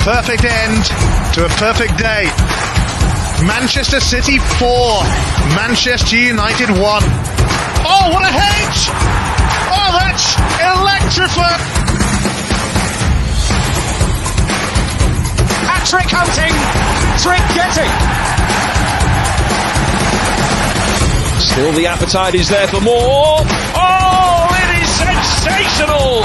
Perfect end to a perfect day. Manchester City 4, Manchester United 1. Oh, what a hedge! Oh, that's electrifying! Hat-trick hunting, trick getting. Still the appetite is there for more. Oh, it is sensational!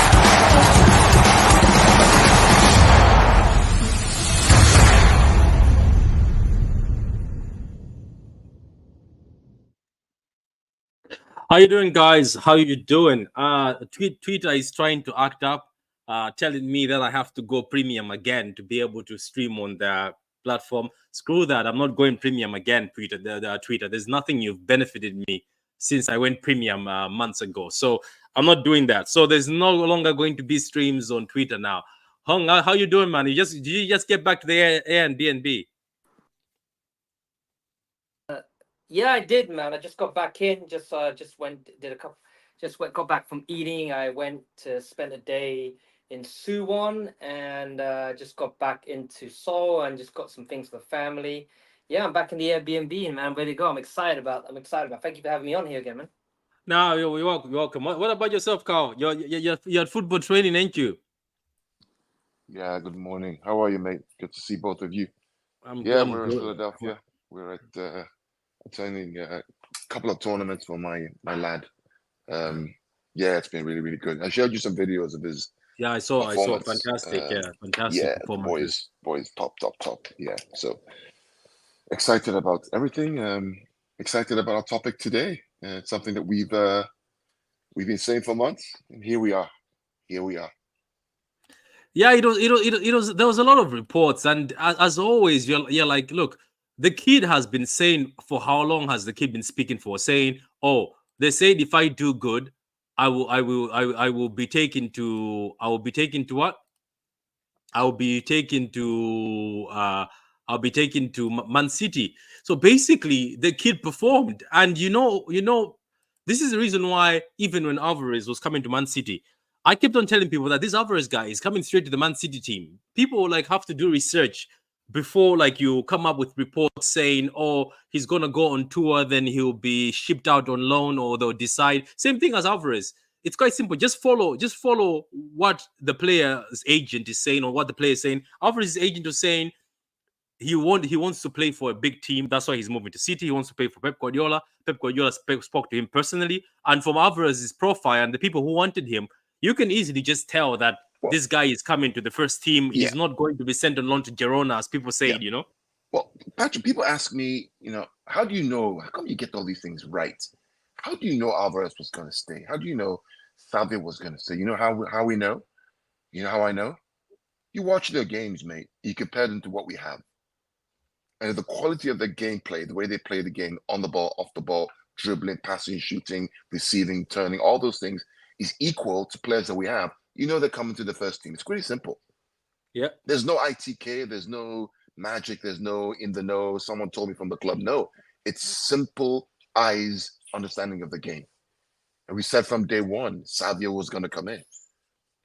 How you doing, guys? How you doing? Twitter is trying to act up, telling me that I have to go premium again to be able to stream on their platform. Screw that! I'm not going premium again. Twitter. There's nothing you've benefited me since I went premium months ago. So I'm not doing that. So there's no longer going to be streams on Twitter now. Hung, how you doing, man? Did you just get back to the Airbnb? Yeah, I did, man. I just got back in. Got back from eating. I went to spend a day in Suwon and just got back into Seoul and just got some things for the family. Yeah, I'm back in the Airbnb and man, I'm ready to go. I'm excited about. Thank you for having me on here again, man. No, you're welcome. You're welcome. What about yourself, Carl? You're at football training, ain't you? Yeah, good morning. How are you, mate? Good to see both of you. We're in Philadelphia. We're at attending a couple of tournaments for my lad. Yeah, it's been really, really good. I showed you some videos of his. Yeah, I saw. Fantastic. Fantastic. Yeah, boys, top. Yeah, so excited about everything. Excited about our topic today. It's something that we've been saying for months, and here we are. Yeah, it was. There was a lot of reports, and as always, you're like, look, the kid has been saying for how long has the kid been speaking for? Saying, oh, they said if I do good, I will be taken to what? I'll be taken to Man City. So basically, the kid performed, and you know, this is the reason why even when Alvarez was coming to Man City, I kept on telling people that this Alvarez guy is coming straight to the Man City team. People like have to do research before like you come up with reports saying, oh, he's gonna go on tour, then he'll be shipped out on loan, or they'll decide. Same thing as Alvarez. It's quite simple. Just follow what the player's agent is saying or what the player is saying. Alvarez's agent is saying he wants to play for a big team. That's why he's moving to City. He wants to play for Pep Guardiola. Pep Guardiola spoke to him personally. And from Alvarez's profile and the people who wanted him, you can easily just tell that this guy is coming to the first team. Yeah. He's not going to be sent on loan to Girona, as people say, you know? Well, Patrick, people ask me, how do you know? How come you get all these things right? How do you know Alvarez was going to stay? How do you know Savio was going to stay? You know how we know? You know how I know? You watch their games, mate. You compare them to what we have. And the quality of their gameplay, the way they play the game, on the ball, off the ball, dribbling, passing, shooting, receiving, turning, all those things is equal to players that we have. You know they're coming to the first team. It's pretty simple. Yeah. There's no ITK. There's no magic. There's no in the know. Someone told me from the club. No, it's simple eyes understanding of the game. And we said from day one, Savio was going to come in.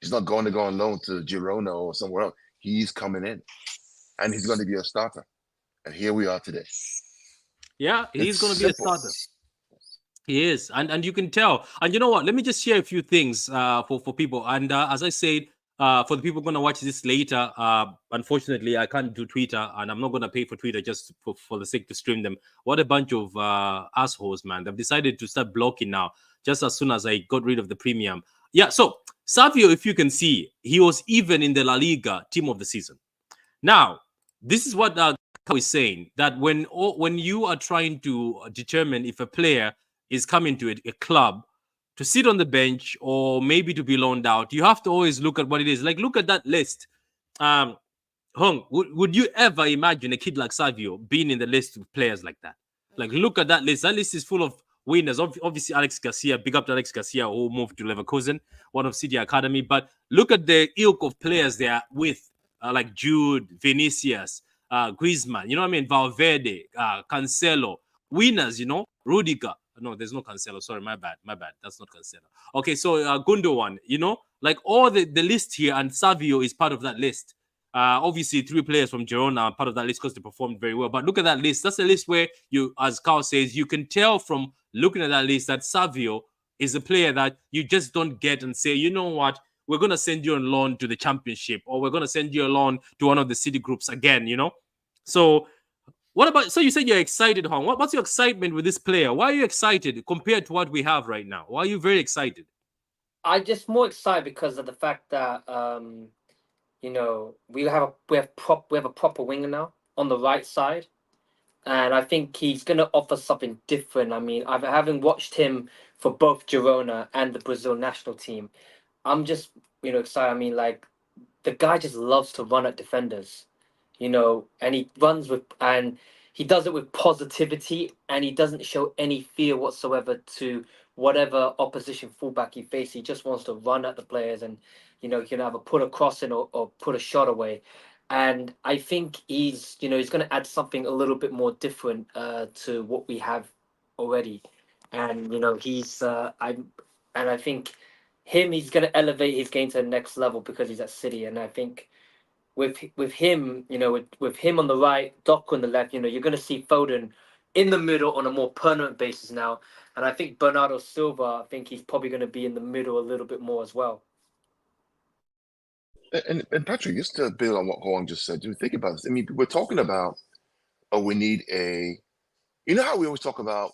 He's not going to go on loan to Girona or somewhere else. He's coming in, and he's going to be a starter. And here we are today. Yeah, he's going to be a simple. starter. He is, and you can tell. And you know what? Let me just share a few things for people. And as I said, for the people going to watch this later, unfortunately, I can't do Twitter, and I'm not going to pay for Twitter just for the sake to stream them. What a bunch of assholes, man! They've decided to start blocking now. Just as soon as I got rid of the premium, yeah. So Savio, if you can see, he was even in the La Liga team of the season. Now, this is what Kao is saying, that when you are trying to determine if a player is coming to a club to sit on the bench or maybe to be loaned out, you have to always look at what it is. Like, look at that list. Hung, would you ever imagine a kid like Savio being in the list of players like that? Like, look at that list. That list is full of winners. Obviously, Alex Garcia, big up to Alex Garcia, who moved to Leverkusen, one of City Academy. But look at the ilk of players they are with, like Jude, Vinicius, Griezmann, you know what I mean? Valverde, Cancelo, winners, you know, Rudiger. No, there's no Cancelo. Sorry, my bad. That's not Cancelo. Okay, so Gundogan, you know, like all the list here, and Savio is part of that list. Obviously, 3 players from Girona are part of that list because they performed very well. But look at that list. That's a list where you, as Carl says, you can tell from looking at that list that Savio is a player that you just don't get and say, you know what, we're going to send you on loan to the championship, or we're going to send you on loan to one of the city groups again, you know? So what about, so you said you're excited, Hong. What's your excitement with this player? Why are you excited compared to what we have right now? Why are you very excited? I'm just more excited because of the fact that you know, we have a proper winger now on the right side, and I think he's going to offer something different. I mean, having watched him for both Girona and the Brazil national team, I'm just, you know, excited. I mean, like, the guy just loves to run at defenders, you know, and he does it with positivity, and he doesn't show any fear whatsoever to whatever opposition fullback he faces. He just wants to run at the players, and you know, he can either put a cross in or put a shot away. And I think he's going to add something a little bit more different to what we have already. And you know, I think he's going to elevate his game to the next level because he's at City. And I think with him, you know, with him on the right, Doc on the left, you know, you're going to see Foden in the middle on a more permanent basis now. And I think Bernardo Silva, I think he's probably going to be in the middle a little bit more as well. And Patrick, just to build on what Huang just said, you think about this. I mean, we're talking about, oh, we need you know how we always talk about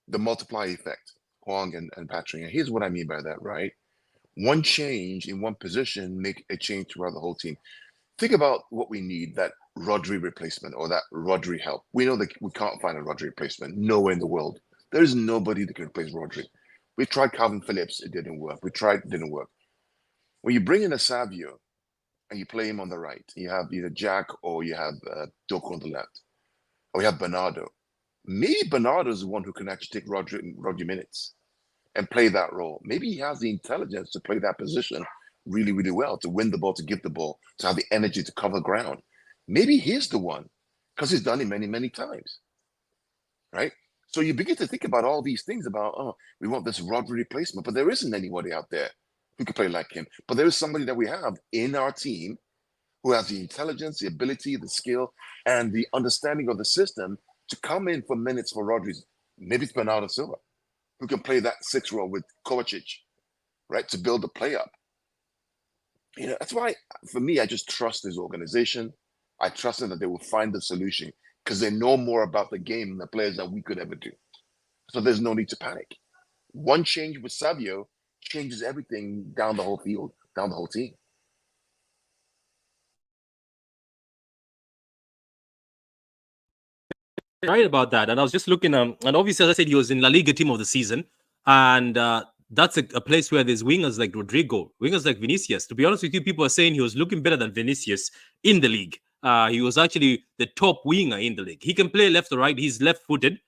the multiplier effect, Huang and Patrick. And here's what I mean by that, right? One change in one position make a change throughout the whole team. Think about what we need, that Rodri replacement or that Rodri help. We know that we can't find a Rodri replacement nowhere in the world. There's nobody that can replace Rodri. We tried Calvin Phillips, it didn't work. We tried, it didn't work. When you bring in a Savio and you play him on the right, you have either Jack or you have Doku on the left, or you have Bernardo. Maybe Bernardo is the one who can actually take Rodri minutes and play that role. Maybe he has the intelligence to play that position really, really well, to win the ball, to give the ball, to have the energy to cover ground. Maybe he's the one, because he's done it many, many times, right? So you begin to think about all these things about, oh, we want this Rodri replacement, but there isn't anybody out there who can play like him. But there is somebody that we have in our team who has the intelligence, the ability, the skill, and the understanding of the system to come in for minutes for Rodri. Maybe it's Bernardo Silva, who can play that 6 role with Kovacic, right, to build the play up. You know, that's why, for me, I just trust this organization. I trust them that they will find the solution because they know more about the game and the players than we could ever do. So there's no need to panic. One change with Savio changes everything down the whole field, down the whole team. Right about that. And I was just looking, and obviously, as I said, he was in La Liga team of the season. And that's a place where there's wingers like Rodrigo, wingers like Vinicius. To be honest with you, people are saying he was looking better than Vinicius in the league. He was actually the top winger in the league. He can play left or right. He's left-footed.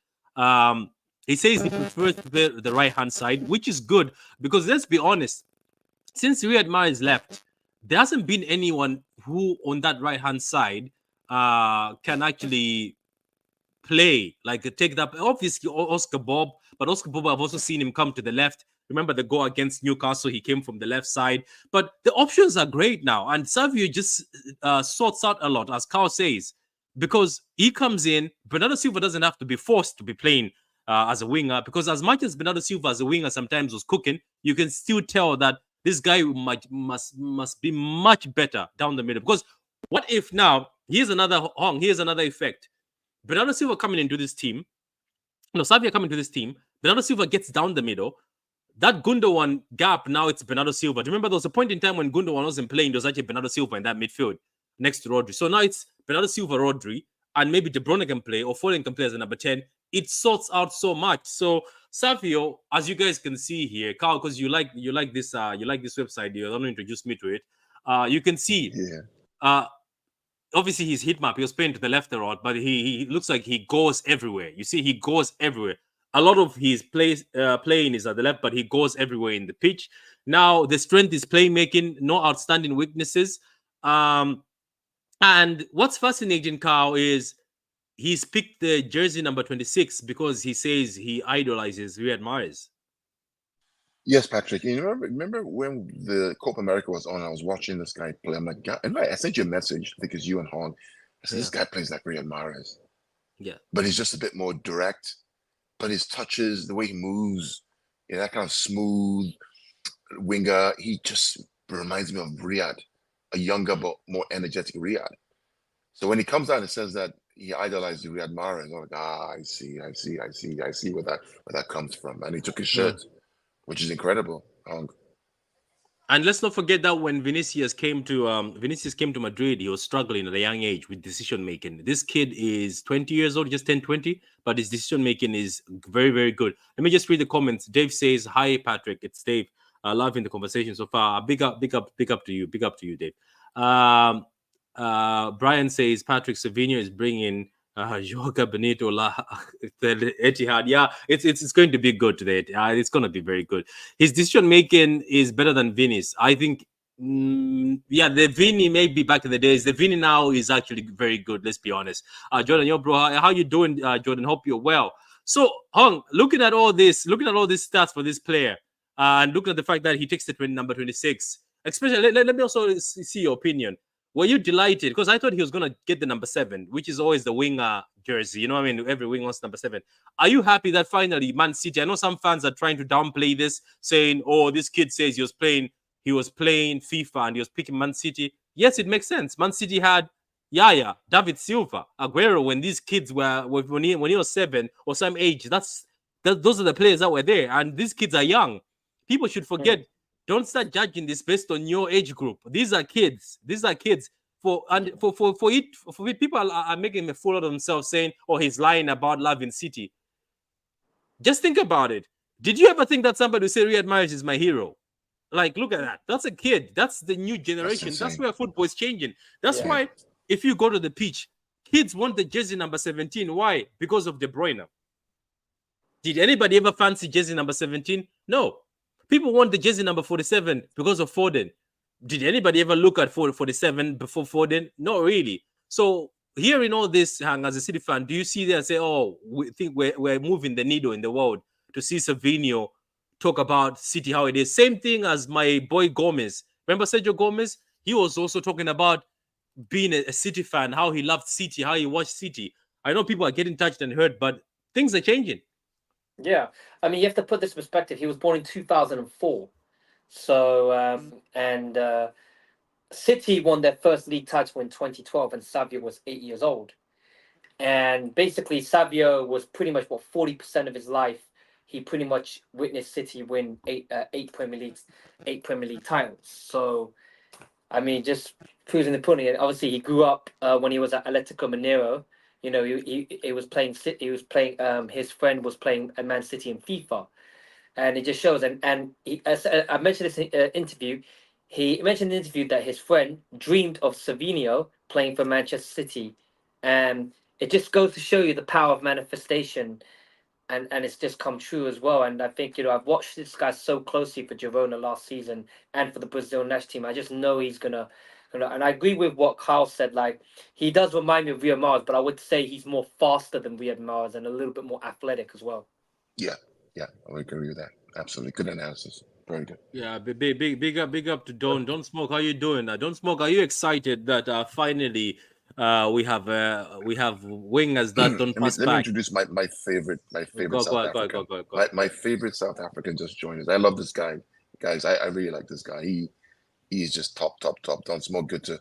He says he prefers to play the right-hand side, which is good because let's be honest, since Riyad Mahrez left, there hasn't been anyone who on that right-hand side can actually play, like take that. Obviously, Oscar Bob, but Oscar Bob, I've also seen him come to the left. Remember the goal against Newcastle? He came from the left side. But the options are great now. And Savio just sorts out a lot, as Carl says. because he comes in. Bernardo Silva doesn't have to be forced to be playing as a winger, because as much as Bernardo Silva as a winger sometimes was cooking, you can still tell that this guy must be much better down the middle. Because what if now, here's another effect. Bernardo Silva coming into this team, Savio coming to this team, Bernardo Silva gets down the middle. That Gundogan gap, now it's Bernardo Silva. Do you remember there was a point in time when Gundogan wasn't playing, there was actually Bernardo Silva in that midfield next to Rodri. So now it's Bernardo Silva, Rodri, and maybe De Bruyne can play, or Foden can play as a number 10. It sorts out so much. So Savio, as you guys can see here, Carl, because you like this website, you don't introduce me to it. You can see, obviously his heat map, he was playing to the left a lot, but he looks like he goes everywhere. You see, he goes everywhere. A lot of his playing is at the left, but he goes everywhere in the pitch. Now, the strength is playmaking, no outstanding weaknesses. And what's fascinating, Carl, is he's picked the jersey number 26 because he says he idolizes Riyad Mahrez. Yes, Patrick. You remember when the Copa America was on? I was watching this guy play. I'm like, God, and I sent you a message. I think it's you and Hong. I said, this guy plays like Riyad Mahrez. Yeah. But he's just a bit more direct. But his touches, the way he moves, that kind of smooth winger, he just reminds me of Riyad, a younger but more energetic Riyad. So when he comes out and says that he idolized Riyad Mahrez, I'm like, I see where that comes from. And he took his shirt, which is incredible. And let's not forget that when Vinicius came to Madrid, he was struggling at a young age with decision making. This kid is 20 years old, just 10-20, but his decision making is very, very good. Let me just read the comments. Dave says, "Hi, Patrick. It's Dave. Loving the conversation so far. Big up to you. Big up to you, Dave." Brian says, "Patrick, Savio is bringing Joga Benito the Etihad." Yeah, it's going to be good today. It's going to be very good. His decision making is better than Vini's. I think. The Vini maybe back in the days. The Vini now is actually very good. Let's be honest. Jordan, yo, bro, how you doing, Jordan? Hope you're well. So, Hong, looking at all these stats for this player, and looking at the fact that he takes the number 26, especially, let me also see your opinion. Were you delighted? Because I thought he was going to get the number 7, which is always the winger jersey. You know what I mean? Every wing wants number 7. Are you happy that finally Man City, I know some fans are trying to downplay this, saying, oh, this kid says he was playing FIFA and he was picking Man City. Yes, it makes sense. Man City had Yaya, David Silva, Aguero, when these kids were, when he was 7 or some age, those are the players that were there. And these kids are young. People should forget. Don't start judging this based on your age group. These are kids. For people are making a fool of themselves saying, "Oh, he's lying about loving City." Just think about it. Did you ever think that somebody would say Riyad Mahrez is my hero? Like, look at that. That's a kid. That's the new generation. That's where football is changing. That's why if you go to the pitch, kids want the jersey number 17. Why? Because of De Bruyne. Did anybody ever fancy jersey number 17? No. People want the jersey number 47 because of Foden. Did anybody ever look at 47 before Foden? Not really. So hearing all this, Hang, as a City fan, do you see there and say, oh, we think we're moving the needle in the world to see Savio talk about City, how it is? Same thing as my boy Gomez. Remember Sergio Gomez? He was also talking about being a City fan, how he loved City, how he watched City. I know people are getting touched and hurt, but things are changing. Yeah, I mean, you have to put this in perspective. He was born in 2004. So, City won their first league title in 2012, and Savio was 8 years old. And basically, Savio was pretty much, 40% of his life, he pretty much witnessed City win eight Premier League titles. So, I mean, just proving the pudding. And obviously, he grew up when he was at Atletico Mineiro. You know, he was playing. His friend was playing at Man City in FIFA, and it just shows. And he, as I mentioned this interview, he mentioned in the interview that his friend dreamed of Savio playing for Manchester City, and it just goes to show you the power of manifestation, and it's just come true as well. And I think I've watched this guy so closely for Girona last season and for the Brazil national team. I just know he's gonna. And I agree with what Kyle said. Like, he does remind me of Riyad Mahrez, but I would say he's more faster than Riyad Mahrez and a little bit more athletic as well. Yeah, I would agree with that. Absolutely, good analysis. Very good. Yeah, big up to Don't Smoke. How you doing? Don't Smoke. Are you excited that finally We have wingers that don't pass let me back. introduce my favorite Go South go go go African. go go. My favorite South African just joined us. I love this guy, guys. I really like this guy. He's just top. Don Small, good to.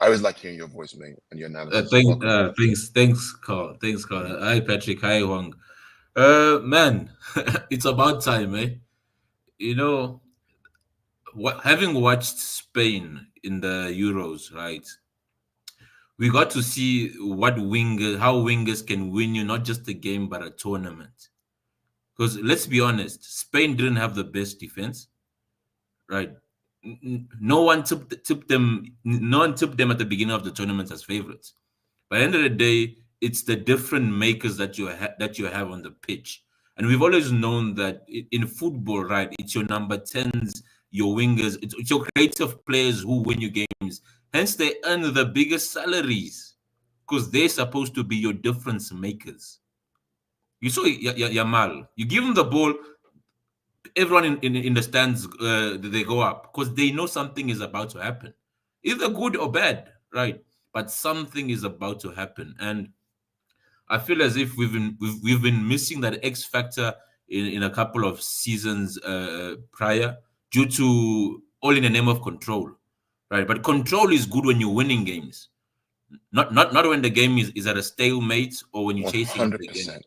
I always like hearing your voice, mate, and your analysis. Welcome. Thanks, Carl. Hi, Patrick. Hi, Wang. Man, it's about time, eh? You know, having watched Spain in the Euros, right? We got to see how wingers can win you not just a game but a tournament. Because let's be honest, Spain didn't have the best defense, right? No one tipped them. No one tipped them at the beginning of the tournament as favorites. By the end of the day, it's the different makers that you have on the pitch, and we've always known that in football, right? It's your number 10s, your wingers, it's your creative players who win you games. Hence, they earn the biggest salaries because they're supposed to be your difference makers. You saw Yamal. You give him the ball, everyone in the stands, they go up because they know something is about to happen, either good or bad, right? But something is about to happen, and I feel as if we've been missing that X factor in a couple of seasons prior, due to all in the name of control, right? But control is good when you're winning games, not when the game is at a stalemate or when you're One chasing hundred the game, percent.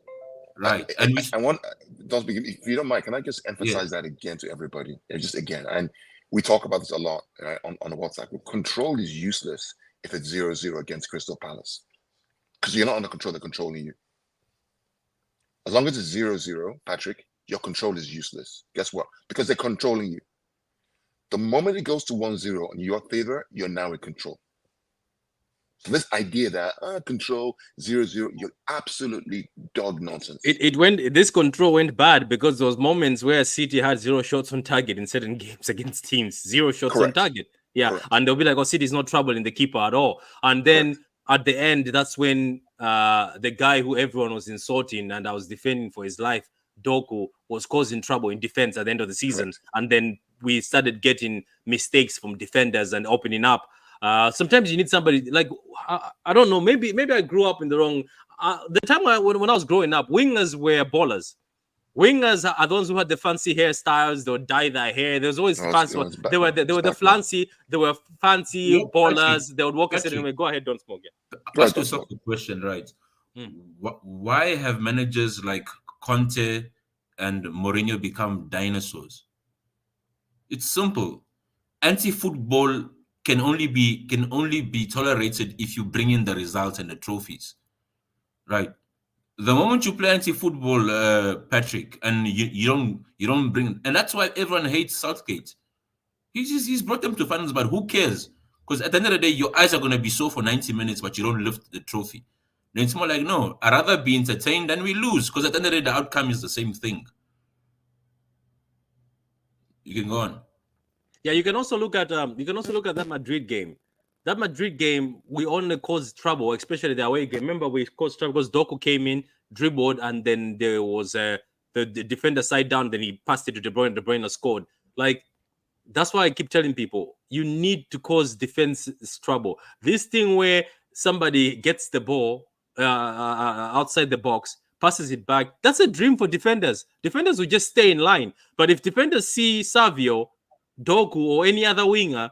right? And we I want, don't speak, if you don't mind, can I just yeah. emphasize that again to everybody? Just again, and we talk about this a lot, right, on the WhatsApp. Control is useless if it's 0-0 against Crystal Palace, because you're not under control; they're controlling you. As long as it's 0-0, Patrick, your control is useless. Guess what? Because they're controlling you. The moment it goes to 1-0 in your favor, you're now in control. So this idea that control 0-0, you're absolutely dog nonsense. This control went bad because there was moments where City had 0 shots on target in certain games against teams. 0 shots Correct. on target. Yeah. Correct. And they'll be like, oh, City's not troubling the keeper at all. And then at the end, that's when the guy who everyone was insulting and I was defending for his life, Doku, was causing trouble in defense at the end of the season. Correct. And then we started getting mistakes from defenders and opening up. Sometimes you need somebody like, I don't know, maybe I grew up in the wrong. The time when I was growing up, wingers were ballers. Wingers are those who had the fancy hairstyles. They would dye their hair. There was always fancy. They were the fancy. They were fancy ballers. They would walk a certain way. Go ahead, don't smoke. Yeah. Ask yourself a question, right? Why have managers like Conte and Mourinho become dinosaurs? It's simple. Anti-football can only be tolerated if you bring in the results and the trophies, right? The moment you play anti-football, Patrick, and you don't bring, and that's why everyone hates Southgate. He's brought them to finals, but who cares? Because at the end of the day, your eyes are going to be sore for 90 minutes, but you don't lift the trophy. Then it's more like, no, I'd rather be entertained than we lose, because at the end of the day, the outcome is the same thing. You can go on. Yeah, you can also look at that Madrid game. That Madrid game, we only caused trouble, especially the away game. Remember, we caused trouble because Doku came in, dribbled, and then there was the defender side down. Then he passed it to De Bruyne. De Bruyne scored. Like, that's why I keep telling people, you need to cause defense trouble. This thing where somebody gets the ball outside the box, passes it back, that's a dream for defenders. Defenders will just stay in line. But if defenders see Savio, Doku, or any other winger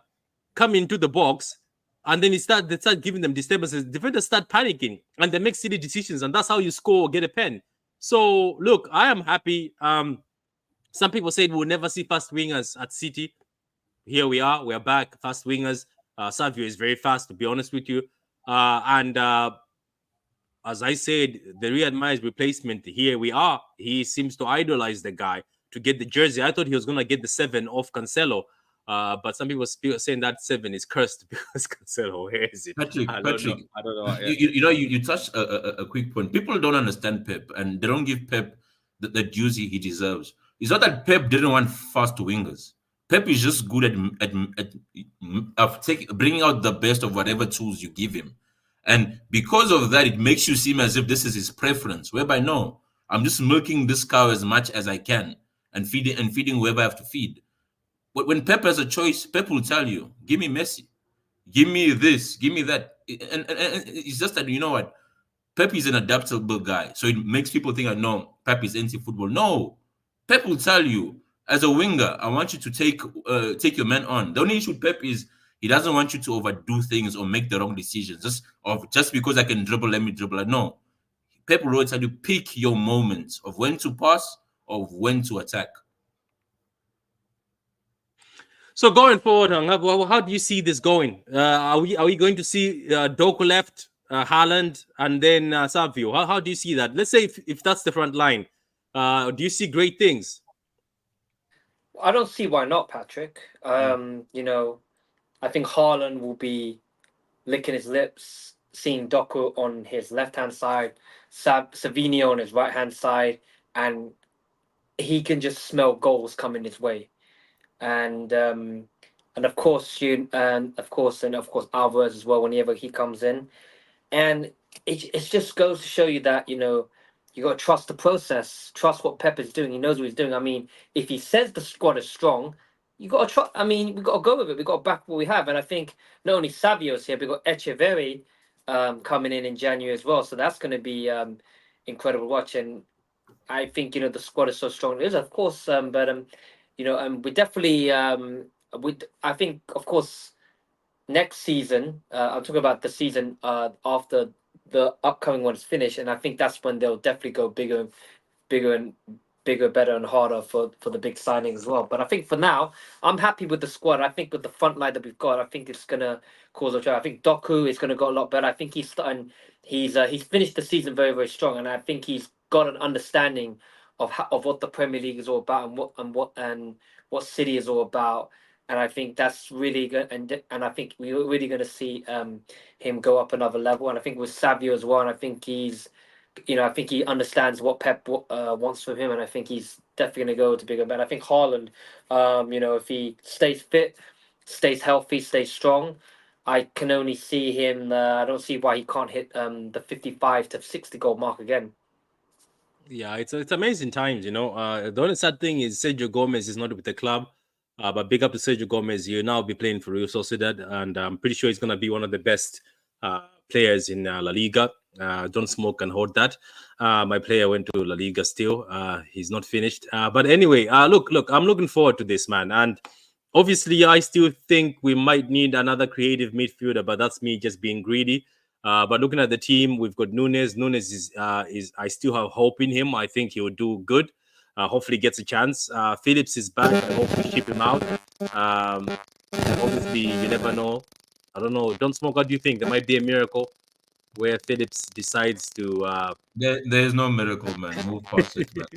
come into the box, and then they start giving them disturbances, defenders start panicking, and they make silly decisions, and that's how you score or get a pen. So, look, I am happy. Some people said we'll never see fast wingers at City. Here we are. We're back. Fast wingers. Savio is very fast, to be honest with you. And as I said, the Riyad Mahrez replacement, here we are. He seems to idolize the guy to get the jersey. I thought he was going to get the 7 off Cancelo. But some people are saying that 7 is cursed because Cancelo, where is it? Patrick, I don't know. Yeah. You touched a quick point. People don't understand Pep, and they don't give Pep the dues he deserves. It's not that Pep didn't want fast wingers. Pep is just good at bringing out the best of whatever tools you give him. And because of that, it makes you seem as if this is his preference, whereby no, I'm just milking this cow as much as I can and feeding whoever I have to feed. But when Pep has a choice, Pep will tell you, give me Messi, give me this, give me that. and it's just that, you know what, Pep is an adaptable guy, so it makes people think that no, Pep is anti-football. No, Pep will tell you as a winger, I want you to take your man on. The only issue with Pep is he doesn't want you to overdo things or make the wrong decisions. Just because I can dribble, let me dribble. No, Pep will always tell you pick your moments of when to pass, of when to attack. So going forward, how do you see this going? Are we going to see Doku left, Haaland, and then Savio? How do you see that? Let's say if that's the front line, do you see great things? I don't see why not, Patrick. You know, I think Haaland will be licking his lips, seeing Doku on his left hand side, Savino on his right hand side, and he can just smell goals coming his way. And of course and of course Alvarez as well whenever he comes in. And it just goes to show you that, you know, you got to trust the process, trust what Pep is doing. He knows what he's doing. I mean, if he says the squad is strong, you got to trust. I mean, we got to go with it. We got to back what we have. And I think not only Savio's here, we got Echeverri coming in January as well. So that's going to be incredible to watch. And I think, you know, the squad is so strong. It is, of course, but you know, we definitely I think, of course, next season, I'm talking about the season after the upcoming one is finished, and I think that's when they'll definitely go bigger and bigger, better, and harder for the big signings as well. But I think for now, I'm happy with the squad. I think with the front line that we've got, I think it's gonna cause a trouble. I think Doku is gonna go a lot better. I think he's starting. He's finished the season very, very strong, and I think he's got an understanding of what the Premier League is all about, and what City is all about. And I think that's really good, and I think we're really going to see him go up another level. And I think with Savio as well, and I think I think he understands what Pep wants from him, and I think he's definitely going to go to bigger. But I think Haaland, you know, if he stays fit, stays healthy, stays strong, I can only see him. I don't see why he can't hit the 55 to 60 goal mark again. Yeah, it's amazing times, you know. The only sad thing is Sergio Gomez is not with the club. But big up to Sergio Gomez. He'll now be playing for Real Sociedad, and I'm pretty sure he's going to be one of the best players in La Liga. Don't smoke and hold that. My player went to La Liga still. He's not finished. But anyway, look, I'm looking forward to this, man. And obviously, I still think we might need another creative midfielder, but that's me just being greedy. But looking at the team, we've got Nunes. Nunes is I still have hope in him. I think he will do good. Hopefully gets a chance. Phillips is back. I hope we ship him out. Obviously, you never know. I don't know. Don't smoke. What do you think? There might be a miracle where Phillips decides to. There is no miracle, man. Move past it, man.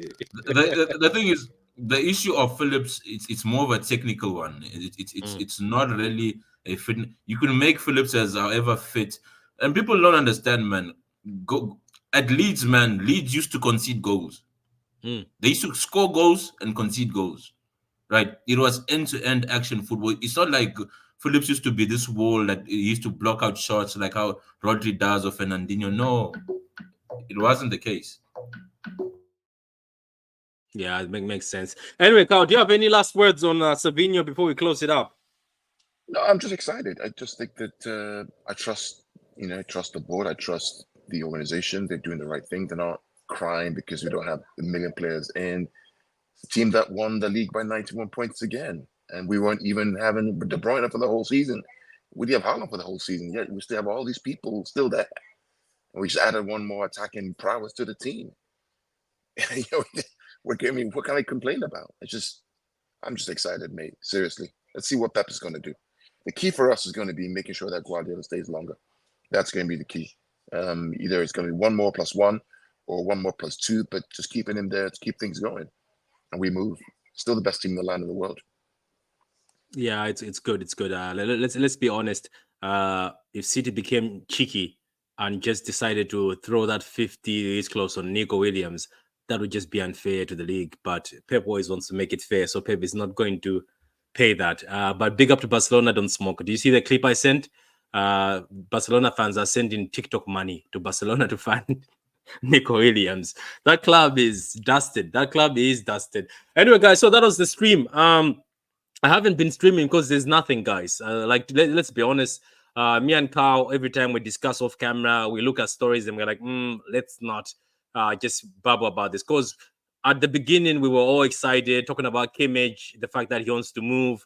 The thing is, the issue of Phillips, it's more of a technical one. It's not really a fit. You can make Phillips as however fit, and people don't understand, man. Go at Leeds, man. Leeds used to concede goals. They used to score goals and concede goals, right? It was end-to-end action football. It's not like Phillips used to be this wall that he used to block out shots like how Rodri does or Fernandinho. No, it wasn't the case. Yeah, it makes sense. Anyway, Carl, do you have any last words on Savino before we close it up? No, I'm just excited. I just think that I trust the board. I trust the organization. They're doing the right thing. They're not crying because we don't have a million players. And the team that won the league by 91 points again. And we weren't even having De Bruyne for the whole season. We didn't have Haaland for the whole season. Yet we still have all these people still there. And we just added one more attacking prowess to the team. What can I complain about? I'm just excited, mate. Seriously. Let's see what Pep is going to do. The key for us is going to be making sure that Guardiola stays longer. That's going to be the key. Either it's going to be 1 more plus 1 or 1 more plus 2, but just keeping him there to keep things going. And we move. Still the best team in the land of the world. Yeah, it's good. It's good. Let's be honest. If City became cheeky and just decided to throw that 50 is close on Nico Williams, that would just be unfair to the league. But Pep always wants to make it fair, so Pep is not going to pay that. But big up to Barcelona, don't smoke. Do you see the clip I sent? Barcelona fans are sending TikTok money to Barcelona to fund Nico Williams. That club is dusted. Anyway, guys, so that was the stream. I haven't been streaming because there's nothing, guys. Let's be honest. Me and Carl, every time we discuss off camera, we look at stories and we're like, let's not just babble about this. Because at the beginning, we were all excited, talking about Kimmich, the fact that he wants to move.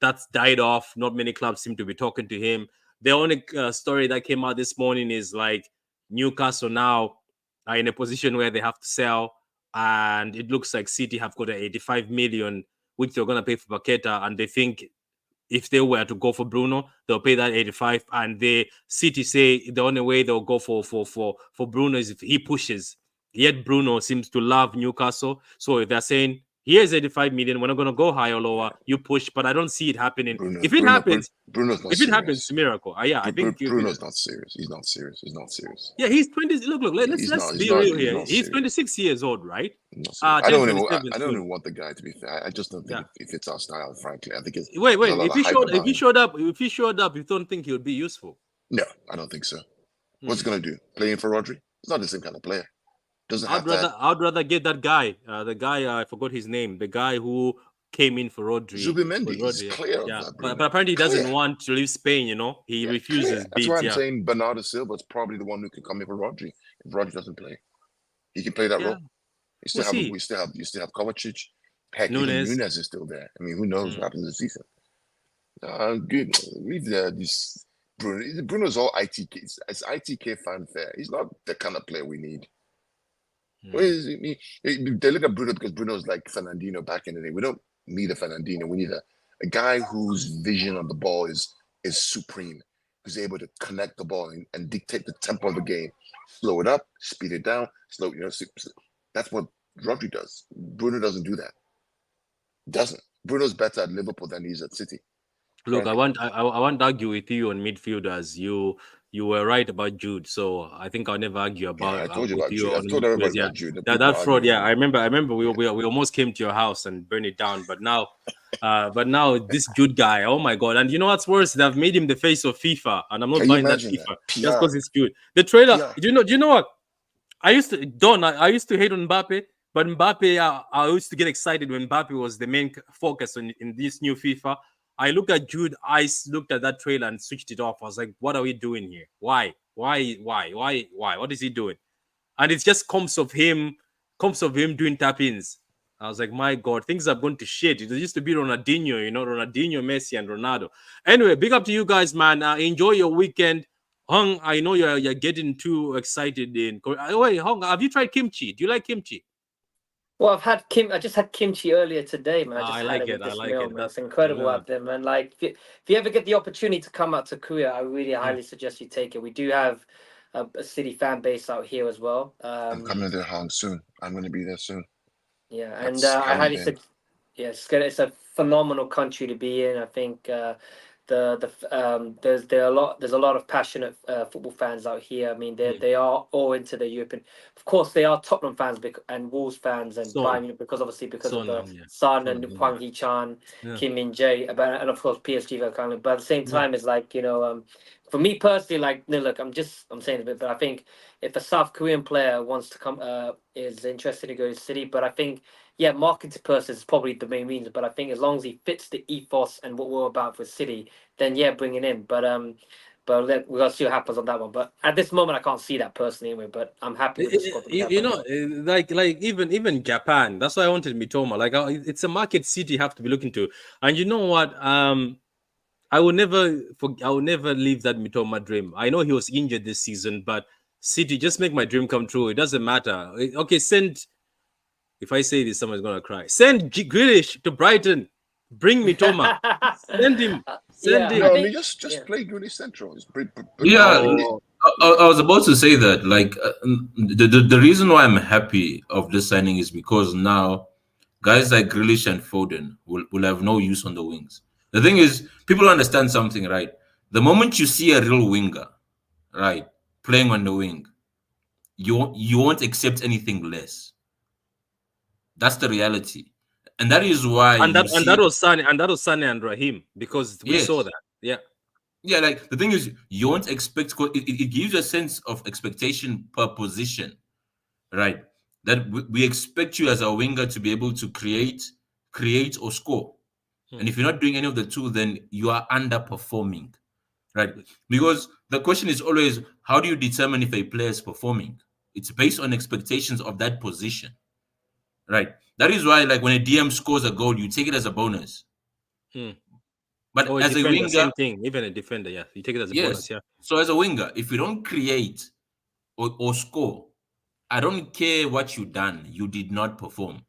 That's died off. Not many clubs seem to be talking to him. The only story that came out this morning is like Newcastle now are in a position where they have to sell, and it looks like City have got 85 million, which they're going to pay for Paqueta, and they think if they were to go for Bruno, they'll pay that 85. And the City say the only way they'll go for Bruno is if he pushes. Yet Bruno seems to love Newcastle, so if they're saying here's 85 million, we're not going to go high or lower, you push. But I don't see it happening. If it happens, Bruno's not if it happens, it's a miracle. I think Bruno's not serious. He's not serious. He's not serious. Yeah, he's 20. Look. Let's be real here. He's 26 years old, right? I don't even want the guy to be fair. I just don't think it fits our style. Frankly, I think it's wait. If he showed up, you don't think he would be useful? No, I don't think so. What's he gonna do? Playing for Rodri? He's not the same kind of player. I'd rather get that guy. The guy I forgot his name. The guy who came in for Rodri. Zubimendi is clear of that. But apparently he doesn't want to leave Spain. He refuses. That's why I'm saying Bernardo Silva is probably the one who can come in for Rodri. If Rodri doesn't play, he can play that role. We still have Kovacic. Heck, Nunes is still there. I mean, who knows what happens this season? Good. Leave this Bruno. Bruno's all ITK. It's ITK fanfare. He's not the kind of player we need. They look at Bruno because Bruno's like Fernandinho back in the day. We don't need a Fernandinho. We need a guy whose vision on the ball is supreme, who's able to connect the ball and dictate the tempo of the game. Slow it up, speed it down, slow. That's what Rodri does. Bruno doesn't do that. Doesn't. Bruno's better at Liverpool than he is at City. Look, I want to argue with you on midfielders. You were right about Jude, so I think I'll never argue about. I told you about Jude. I told everybody about Jude. That fraud. Yeah, I remember. We almost came to your house and burned it down. But now, this Jude guy. Oh my god! And you know what's worse? They've made him the face of FIFA, and I'm not buying that FIFA just because it's Jude. The trailer. Do you know what? I used to hate on Mbappe, but Mbappe. I used to get excited when Mbappe was the main focus in this new FIFA. I looked at Jude. I looked at that trailer and switched it off. I was like, "What are we doing here? Why? What is he doing?" And it just comes of him doing tap-ins. I was like, "My God, things have gone to shit." It used to be Ronaldinho, Ronaldinho, Messi, and Ronaldo. Anyway, big up to you guys, man. Enjoy your weekend. Hung, I know you're getting too excited in. Wait, Hung, have you tried kimchi? Do you like kimchi? Well, I just had kimchi earlier today, man. I like it. That's incredible out there, man. Like, if you ever get the opportunity to come out to Korea, I really highly suggest you take it. We do have a City fan base out here as well. I'm coming there, Hong, soon. I'm going to be there soon. Yeah, and I highly suggest. Yeah, it's a phenomenal country to be in. I think there's a lot of passionate football fans out here. I mean, they are all into the European. Of course, they are Tottenham fans and Wolves fans and Bayern because of the Son and Hwang Hee-chan, Kim Min-jae, and of course PSG very kindly. But at the same time, it's like for me personally, like look, I'm saying a bit, but I think if a South Korean player wants to come, is interested to go to City, but I think. Yeah, marketing purposes is probably the main reason, but I think as long as he fits the ethos and what we're about for City, then yeah, bring it in. But we gotta see what happens on that one. But at this moment, I can't see that personally anyway. But I'm happy with the squad. Like even Japan. That's why I wanted Mitoma. Like it's a market City have to be looking to. And you know what? I will never leave that Mitoma dream. I know he was injured this season, but City just make my dream come true. It doesn't matter. Okay, if I say this, someone's gonna cry. Send Grealish to Brighton. Bring me Mitoma. Send him. No, just play Grealish central. I was about to say that. Like the reason why I'm happy of this signing is because now guys like Grealish and Foden will have no use on the wings. The thing is, people understand something, right? The moment you see a real winger, right, playing on the wing, you won't accept anything less. That's the reality, and that is why. That was Sane and Raheem because we saw that. Yeah. Like the thing is, you won't expect. It gives you a sense of expectation per position, right? That we expect you as a winger to be able to create or score, and if you're not doing any of the two, then you are underperforming, right? Because the question is always, how do you determine if a player is performing? It's based on expectations of that position, right? That is why, like, when a DM scores a goal, you take it as a bonus. But Or a as a defender, winger, same thing. Even a defender, yeah, you take it as a bonus, yes. yeah. So as a winger, if you don't create or score, I don't care what you done, you did not perform.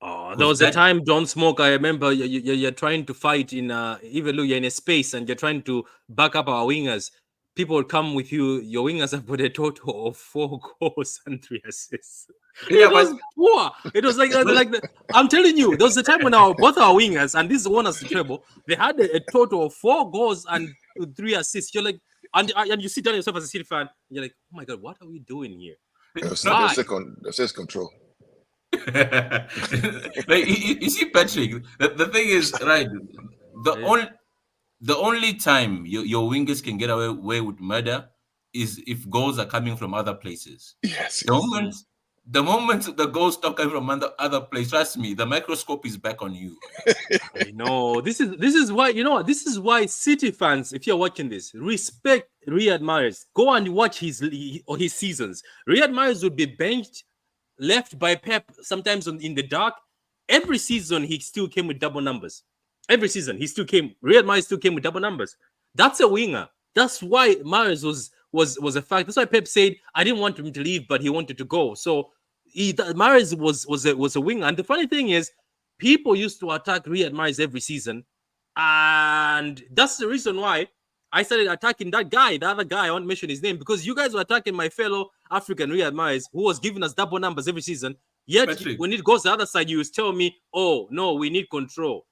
Oh, there Because was a that, time, Don't Smoke. I remember you're trying to fight in even though you're in a space and you're trying to back up our wingers. People will come with you. Your wingers have put a total of 4 goals and 3 assists. yeah, It but was poor. It was like well, I'm telling you, there was a time when both our wingers, and this won us the treble. They had a total of 4 goals and 3 assists. You're like, and you sit down yourself as a City fan. You're like, oh my god, what are we doing here? Why? There's control. like, you see, Patrick, the thing is, right, the Yeah. only the only time your wingers can get away with murder is if goals are coming from other places. Yes, The yes. moment the moment the goals stop coming from other place, trust me, the microscope is back on you. I know. This is why, you know what? This is why City fans, if you're watching this, respect Riyad Mahrez. Go and watch his seasons. Riyad Mahrez would be benched, left by Pep sometimes in the dark. Every season he still came with double numbers. Every season he still came. Riyad Mahrez still came with double numbers. That's a winger. That's why Mahrez was a fact. That's why Pep said I didn't want him to leave, but he wanted to go. So Mahrez was a winger. And the funny thing is, people used to attack Riyad Mahrez every season, and that's the reason why I started attacking that guy, the other guy. I won't mention his name because you guys were attacking my fellow African Riyad Mahrez, who was giving us double numbers every season. Yet Patrick, when it goes the other side, you tell me, "Oh no, we need control."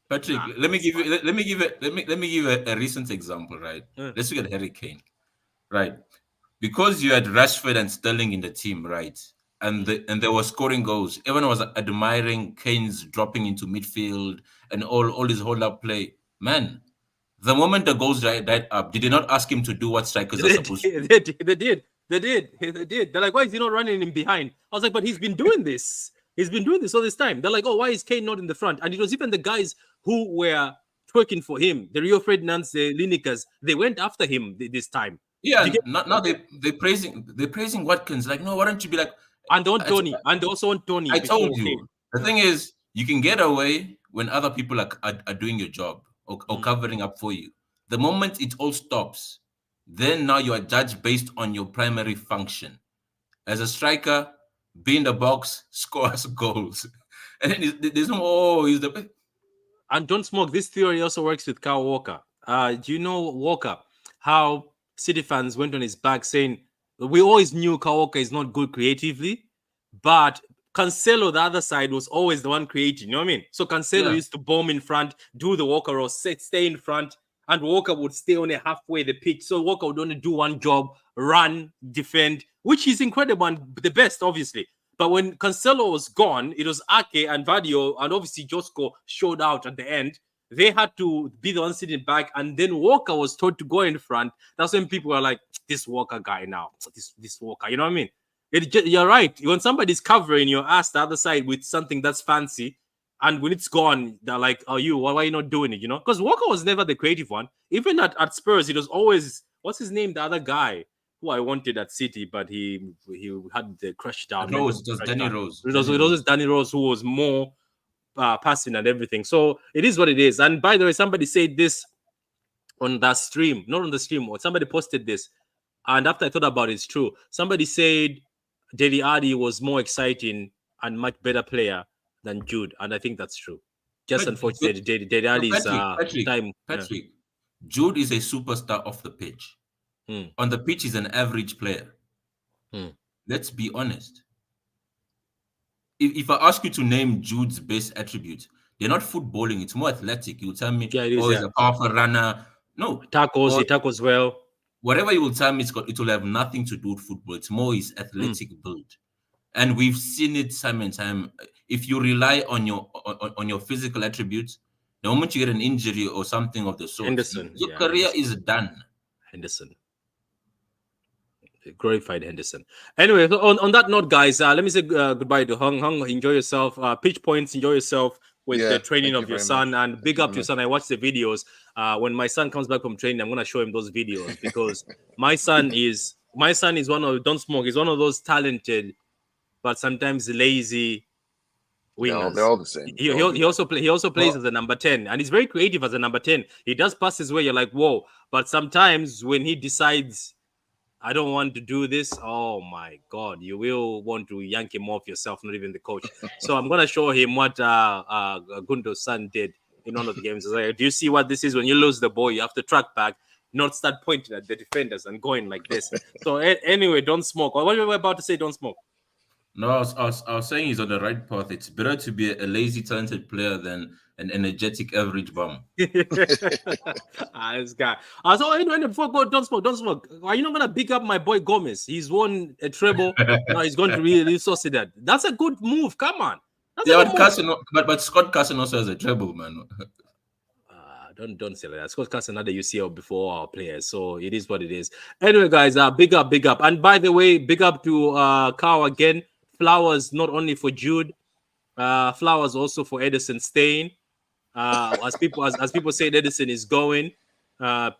Patrick, let me give you a recent example, right? Let's look at Harry Kane, right? Because you had Rashford and Sterling in the team, right? And they were scoring goals. Everyone was admiring Kane's dropping into midfield and all his hold up play. Man, the moment the goals died up, did they not ask him to do what strikers are supposed to do? They did. They're like, why is he not running in behind? I was like, but he's been doing this. He's been doing this all this time. They're like, oh, why is Kane not in the front? And it was even the guys who were twerking for him, the Rio Ferdinands, the Linekers, they went after him this time. Yeah, now they're praising Watkins. Like, no, why don't you be like, and on Tony, and also on Tony. I told you. The thing is, you can get away when other people are doing your job or covering up for you. The moment it all stops, then now you are judged based on your primary function. As a striker, be in the box, score us goals. And there's no, he's the best. And Don't Smoke, this theory also works with Kyle Walker. Do you know Walker? How City fans went on his back saying, we always knew Kyle Walker is not good creatively, but Cancelo, the other side, was always the one creating. You know what I mean? So Cancelo used to bomb in front, do the Walker or stay in front, and Walker would stay on a halfway the pitch. So Walker would only do one job, run, defend, which is incredible and the best, obviously. But when Cancelo was gone, it was Ake and Vadio, and obviously Josko showed out at the end. They had to be the one sitting back, and then Walker was told to go in front. That's when people are like, this Walker guy now, this Walker, you know what I mean? You're right. When somebody's covering your ass the other side with something that's fancy, and when it's gone, they're like, "Oh, why are you not doing it?" You know, because Walker was never the creative one. Even at Spurs, it was always what's his name, the other guy who I wanted at City, but he had the crush down. It was Danny Rose. It was Danny Rose who was more passing and everything. So it is what it is. And by the way, somebody said this on that stream, not on the stream, or somebody posted this. And after I thought about it, it's true. Somebody said Dele Alli was more exciting and much better player than Jude, and I think that's true. Just unfortunately, Dele Alli's time. Patrick, Jude is a superstar off the pitch. On the pitch, he's an average player. Let's be honest. If I ask you to name Jude's best attributes, they're not footballing. It's more athletic. You'll tell me, he's a powerful runner. No. He tackles well. Whatever you will tell me, it will have nothing to do with football. It's more his athletic build. And we've seen it time and time. If you rely on your physical attributes, the moment you get an injury or something of the sort, your career is done. Henderson. Glorified Henderson. Anyway, so on that note, guys, let me say goodbye to Hung. Enjoy yourself. Pitch points, enjoy yourself. with Yeah, the training thank you of your very son. much. And Thank big you up very to your much. son. I watch the videos. When my son comes back from training, I'm gonna show him those videos because my son is one of don't smoke. He's one of those talented but sometimes lazy They're wingers. all the same. He, They he, all do he that. also play, he also plays Well, as a number 10, and he's very creative as a number 10. He does passes where you're like, whoa. But sometimes when he decides I don't want to do this, oh my god, you will want to yank him off yourself, not even the coach. So I'm gonna show him what Gundo's son did in one of the games. Like, do you see what this is? When you lose the ball, you have to track back, not start pointing at the defenders and going like this. So anyway, don't smoke. What were you about to say? Don't smoke. no, I was saying he's on the right path. It's better to be a lazy, talented player than an energetic average bum. This guy. So anyway, before go, don't smoke, don't smoke. Are you not gonna pick up my boy Gomez? He's won a treble. Now he's going to really Sociedad. That's a good move. Come on, that's a Yeah, good but move. Carson, but Scott Carson also has a treble, man. Don't say that. Scott Carson had the UCL before our players, so it is what it is. Anyway, guys, big up. And by the way, big up to Carl again. Flowers not only for Jude, flowers also for Edison Stain. As people say, Edison is going.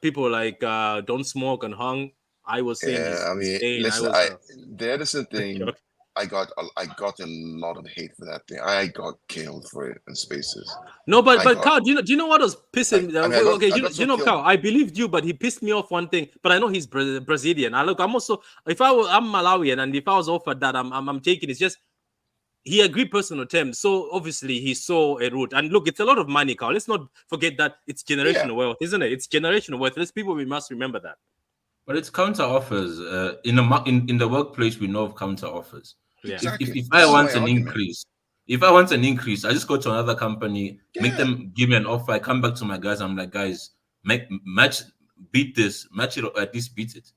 People like don't smoke and hung. I was saying Yeah, I he's mean, staying. I listen, was. the Edison thing, I got a lot of hate for that thing. I got killed for it in spaces. No, I but got, Carl, do you know what was pissing me? I got, Okay, I do got you so know, killed. Carl? I believed you, but he pissed me off one thing. But I know he's Brazilian. I'm also, if I'm Malawian, and if I was offered that, I'm taking. It's just he agreed personal terms, so obviously he saw a route. And look, it's a lot of money, Carl. Let's not forget that it's Yeah, generational wealth, isn't it? It's generational wealth. Let's people we must remember that. But it's counter offers. In the workplace, we know of counter offers. Yeah. exactly. If I This is want my an argument. increase, if I want an increase, I just go to another company, make Yeah, them give me an offer. I come back to my guys. I'm like, guys, beat this, match it, or at least beat it.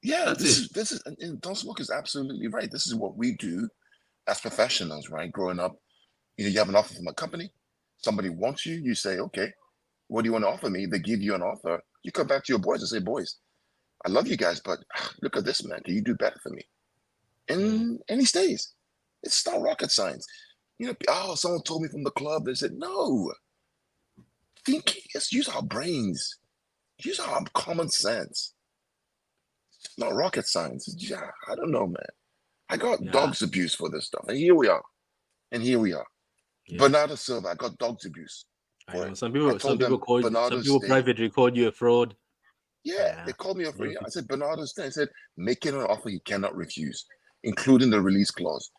yeah. That's it. This is, and Don Smoke is absolutely right. This is what we do as professionals, right? Growing up, you have an offer from a company, somebody wants you, you say, okay, what do you want to offer me? They give you an offer. You come back to your boys and say, boys, I love you guys, but look at this, man. Can you do better for me? And he stays. It's not rocket science. Oh, someone told me from the club. They said, no, let's use our brains, use our common sense. It's not rocket science. Yeah, I don't know, man. I got Yeah. dogs abuse for this stuff. And here we are. Yeah. Bernardo Silva, I got dogs abuse I for know. it. Some I people told them call some Bernardo people stay. privately called you a fraud. Yeah, they Yeah. called me a free. I said, Bernardo stay. I said, make it an offer you cannot refuse, including the release clause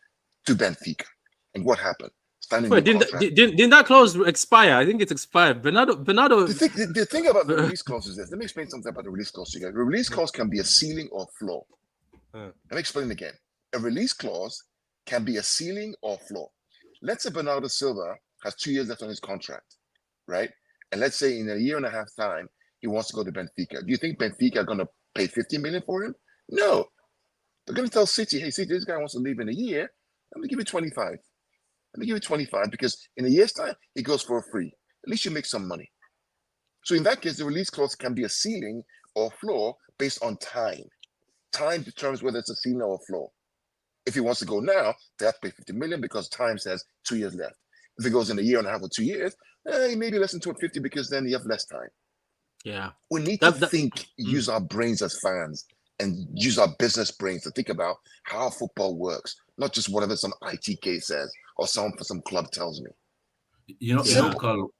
to Benfica. And what happened? Sign a new Wait, contract. didn't that clause expire? I think it's expired. Bernardo. The thing about the release clause is this. Let me explain something about the release clause to you guys. The release clause can be a ceiling or floor. Let me explain again. A release clause can be a ceiling or floor. Let's say Bernardo Silva has 2 years left on his contract, right? And let's say in a year and a half time, he wants to go to Benfica. Do you think Benfica are going to pay 50 million for him? No. They're going to tell City, hey, City, this guy wants to leave in a year. I'm going to give you 25. Let me give you 25 because in a year's time, he goes for a free. At least you make some money. So in that case, the release clause can be a ceiling or floor based on time. Time determines whether it's a ceiling or a floor. If he wants to go now, they have to pay 50 million because time says 2 years left. If it goes in a year and a half or 2 years, maybe less than 250 because then you have less time. Yeah. We need to use our brains as fans and use our business brains to think about how football works, not just whatever some ITK says or some club tells me. Carl,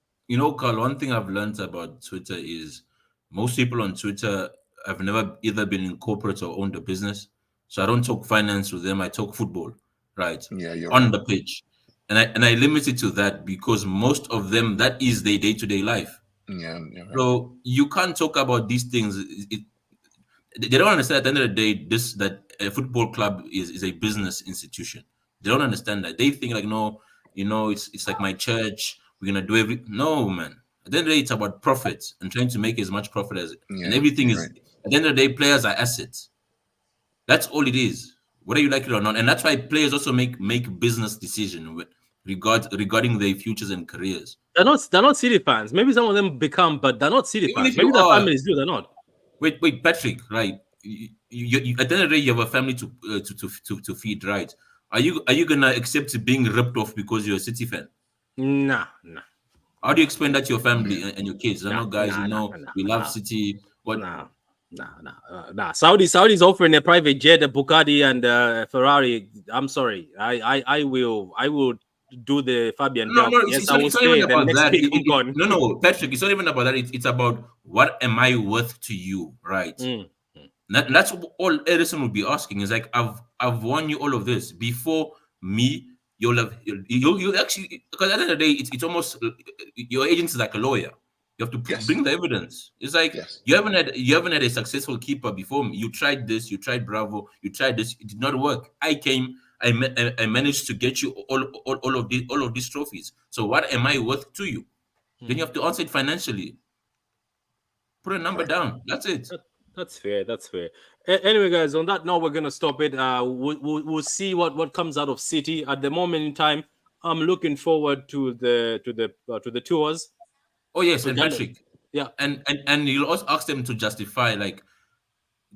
one thing I've learned about Twitter is most people on Twitter have never either been in corporate or owned a business. So I don't talk finance with them. I talk football, right? Yeah, you're on right. the pitch. And I limit it to that because most of them, that is their day-to-day life. Yeah, you're right. So you can't talk about these things. They don't understand at the end of the day that a football club is a business institution. They don't understand that. They think like, no, it's like my church. We're gonna do no, man. At the end of the day, it's about profit and trying to make as much profit as and everything is. Right. At the end of the day, players are assets. That's all it is, whether you like it or not. And that's why players also make business decisions regarding their futures and careers. They're not City fans. Maybe some of them become, but they're not City Even fans. if you Maybe their are, families do. They're not. wait, Patrick, right? You, at the end of the day, you have a family to feed, right? Are you gonna accept being ripped off because you're a City fan? Nah. How do you explain that to your family and your kids? I Nah, know, guys, nah, nah, we love nah, City. What? nah, nah. Saudi's offering a private jet, a Bugatti, and a Ferrari. I'm sorry. I will do the Fabian No, Delph. no, Yes, it's I not. will It's not even stay. Then about next that. week I'm gone. No, no, Patrick. It's not even about that. It's about what am I worth to you, right? Mm. That's all Edison would be asking. Is like I've won you all of this before me. You'll have you actually, because at the end of the day, it's almost your agent is like a lawyer. You have to Yes. bring the evidence. It's like Yes. you haven't had a successful keeper before me. You tried this. You tried Bravo. You tried this. It did not work. I came. I managed to get you all of these trophies. So what am I worth to you? Then you have to answer it financially. Put a number Correct. down. That's it. That's fair. That's fair. Anyway, guys, on that note, we're gonna stop it. We'll see what comes out of City. At the moment in time, I'm looking forward to the tours. Oh yes, We're and gonna, Patrick, yeah. and you'll also ask them to justify like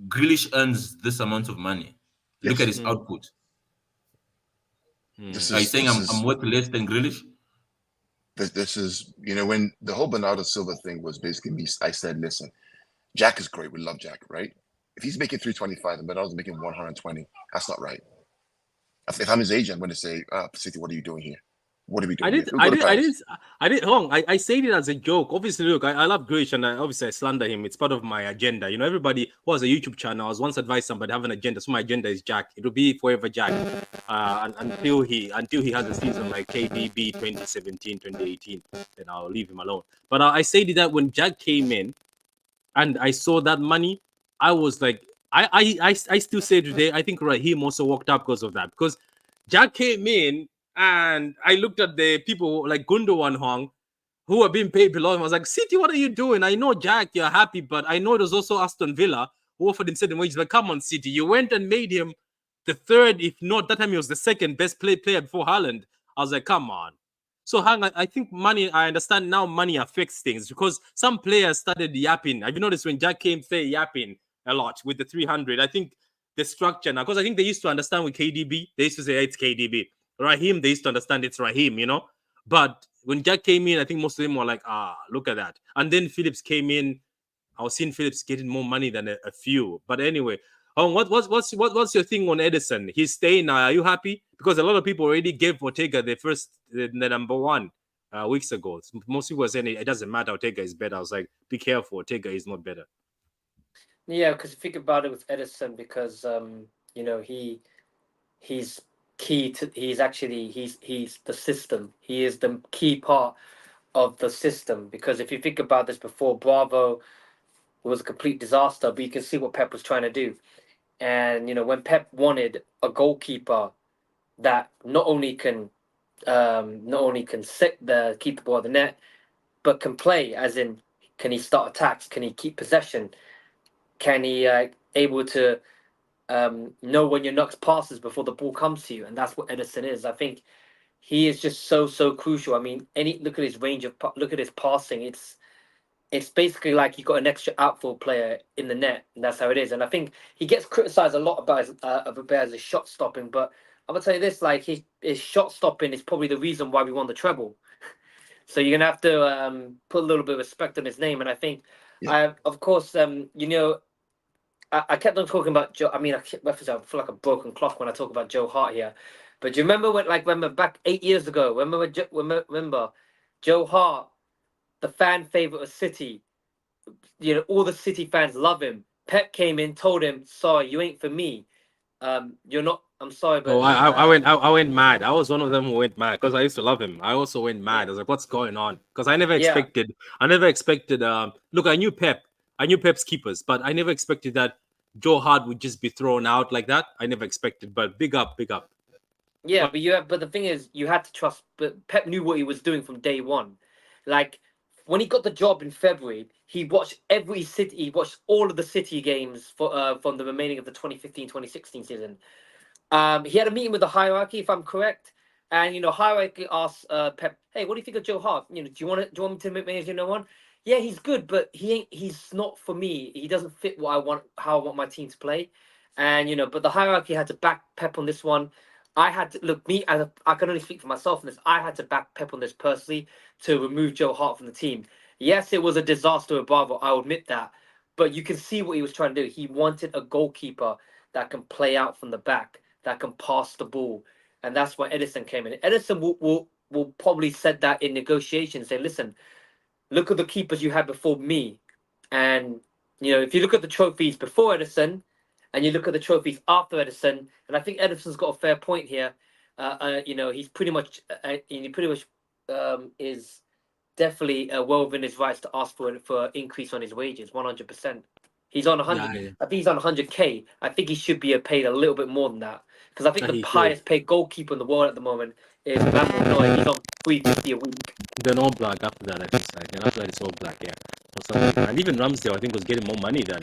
Grealish earns this amount of money. Look at Yes. his output. This Are you is saying this I'm is worth less than Grealish? this is when the whole Bernardo Silva thing was basically me. I said, listen, Jack is great. We love Jack, right? If he's making 325 and Bernardo's making 120, that's not right. If I'm his agent, I'm going to say, City, what are you doing here? What are we I doing here? did, We'll I go to did, I penalties. did, I did wrong. I said it as a joke. Obviously, look, I love Grish and obviously I slander him. It's part of my agenda. Everybody who has a YouTube channel, I was once advised somebody have an agenda. So my agenda is Jack. It'll be forever Jack until he has a season like KDB 2017, 2018. Then I'll leave him alone. But I said that when Jack came in and I saw that money, I was like, I still say today, I think Raheem also walked up because of that. Because Jack came in and I looked at the people like Gundogan Hong who are being paid below him. I was like, City, what are you doing? I know, Jack, you're happy, but I know there's also Aston Villa who offered him certain wages. But come on, City, you went and made him the third, if not that time he was the second best player before Haaland. I was like, come on. So hang on, I think money, I understand now money affects things because some players started yapping. Have you noticed when Jack came, say yapping a lot with the 300? I think the structure now, because I think they used to understand with KDB, they used to say, hey, it's KDB. Raheem, they used to understand it's Raheem. But when Jack came in, I think most of them were like, look at that. And then Phillips came in. I was seeing Phillips getting more money than a few. But anyway, what's your thing on Edison? He's staying now. Are you happy? Because a lot of people already gave Ortega the number one weeks ago. Most people were saying it doesn't matter. Ortega is better. I was like, be careful. Ortega is not better. Yeah, because think about it with Edison, because he's key to he's the system. He is the key part of the system, because if you think about this, before Bravo was a complete disaster, but you can see what Pep was trying to do. And when Pep wanted a goalkeeper that not only can sit there, keep the ball at the net, but can play, as in, can he start attacks, can he keep possession, can he able to know when your next passes before the ball comes to you. And that's what Edison is. I think he is just so crucial. I mean, look at his range of look at his passing. It's basically like you got an extra outfield player in the net, and that's how it is. And I think he gets criticized a lot about his shot stopping, but I'm gonna tell you this: like his shot stopping is probably the reason why we won the treble. So you're gonna have to put a little bit of respect on his name. And I think, Yeah. of course, I kept on talking about Joe. I mean, I feel like a broken clock when I talk about Joe Hart here. But do you remember remember back 8 years ago? Remember Joe Hart, the fan favorite of City. All the City fans love him. Pep came in, told him, "Sorry, you ain't for me. You're not. I'm sorry, Oh, but I went mad. I was one of them who went mad because I used to love him. I also went mad. yeah, I was like, what's going on? Because I never yeah, expected. Look, I knew Pep. I knew Pep's keepers, but I never expected that Joe Hart would just be thrown out like that. I never expected. But big up, big up. yeah. But the thing is, you had to trust. But Pep knew what he was doing from day one. Like when he got the job in February, he watched every City. He watched all of the City games from the remaining of the 2015-2016 season. He had a meeting with the hierarchy, if I'm correct, and hierarchy asked Pep, "Hey, what do you think of Joe Hart? Do you want me to make as your number one? Yeah, he's good, but he's not for me. He doesn't fit what I want, how I want my team to play." And but the hierarchy had to back Pep on this one. I had to look me as I can only speak for myself in this. I had to back Pep on this personally to remove Joe Hart from the team. Yes, it was a disaster with Bravo. I'll admit that, but you can see what he was trying to do. He wanted a goalkeeper that can play out from the back, that can pass the ball, and that's where Edison came in. Edison will probably said that in negotiations. Say, listen, look at the keepers you had before me, and if you look at the trophies before Edison and you look at the trophies after Edison, and I think Edison's got a fair point here. He's pretty much is definitely well within his rights to ask for increase on his wages. 100%. He's on 100. Yeah, I think he's on 100K. I think he should be paid a little bit more than that, because I think yeah, the he should. highest paid goalkeeper in the world at the moment is Manuel Neuer. He's on 350 a week. Then all black after that, I think. And after that, it's all black, yeah. Or something. And even Ramsdale, I think, was getting more money than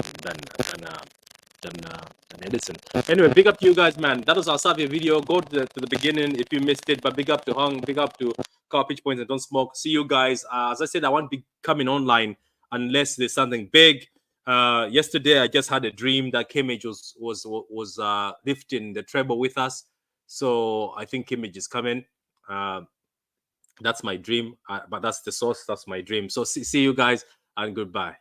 Edison. Anyway, big up to you guys, man. That was our Savio video. Go to the beginning if you missed it. But big up to Hung, big up to Car Pitch Points and Don't Smoke. See you guys. As I said, I won't be coming online unless there's something big. Yesterday, I just had a dream that Kimmage was lifting the treble with us. So I think Kimmage is coming. That's my dream, but that's the source. That's my dream. So see you guys, and goodbye.